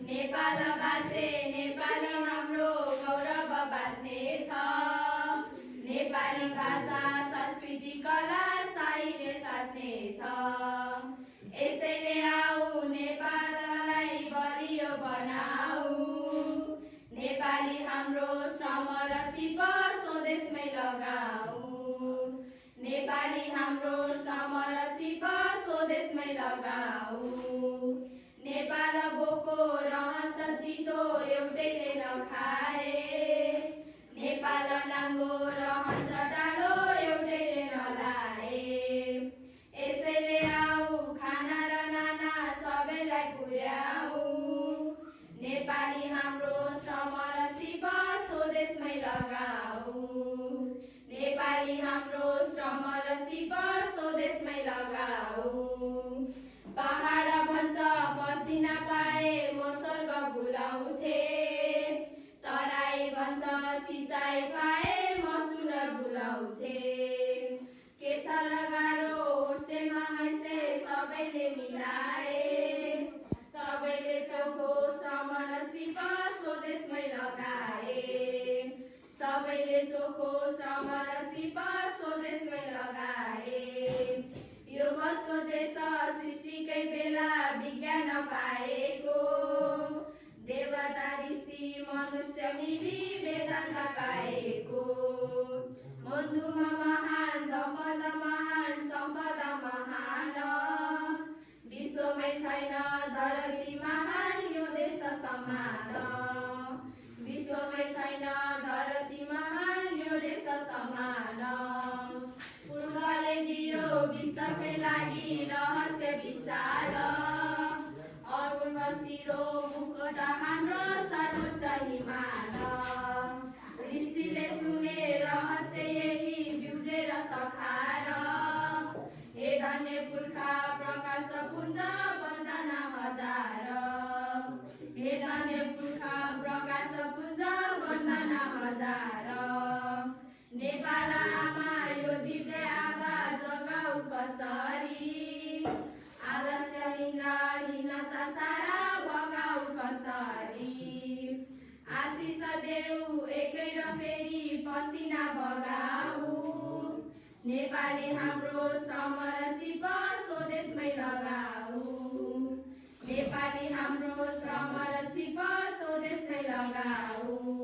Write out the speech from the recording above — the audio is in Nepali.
नेपाल बाँचे नेपाली हाम्रो गौरव बाँच्नेछ। नेपाली भाषा संस्कृति कला साहित्य साँच्नेछ। यसैले आऊ नेपाललाई बलियो बनाऊ। नेपाली हाम्रो श्रम र सिप स्वदेशमै लगाऊ। नेपाली हाम्रो श्रम र सिप स्वदेशमै लगाऊ। नेपाल बोको रहन्छ सितो एउटैले नखाए। नेपाल नाङ्गो रहन्छ टाढो एउटैले नलाए। यसैले आऊ खाना र नाना सबैलाई पुर्याऊ। नेपाली हाम्रो श्रम र सिप स्वदेशमै लगाऊ। नेपाली हाम्रो श्रम र सिप स्वदेशमै लगाऊ। पहाड भन्छ पसिना पाए म स्वर्ग भुलाउँथे। तराई भन्छ सिँचाइ पाए म सुनर भुलाउँथे। के छ र गाह्रो होस्टेलमा हैसे सबैले मिलाए। सबैले चोखो श्रम र सिप स्वदेशमै लगाए। सबैले चोखो श्रम र सिप स्वदेशमै लगाए। यो कसको देश सृष्टिकै बेला विज्ञान पाएको। देवता ऋषि मनुष्य मिली वेदान्त गाएको। मन्दुमा महान धम्मद महान सम्पदा महान। विश्वमै छैन धरती महान यो देश समान। विश्वमै छैन धरती महान यो देश समान। पूर्वले दियो विश्वकै लागि रहस्य विशाल। अरुण शिरो मुकुट हाम्रो सर्वोच्च हिमाल। ऋषिले सुने रहस्य यही ब्युजेर सखार। हे धन्य पुर्खा प्रकाश पुञ्ज वन्दना हजार। हे धन्य पुर्खा प्रकाश पुञ्ज वन्दना हजार। नेपाल आमा यो दिव्य आवाज जगाऊ कसरी। आलस्य निन्द्राहीनता सारा भगाऊ कसरी। आशिष देऊ एकै र फेरि पसिना बगाऊ। नेपाली हाम्रो श्रम र सिप स्वदेशमै लगाऊ। नेपाली हाम्रो श्रम र सिप स्वदेशमै लगाऊ।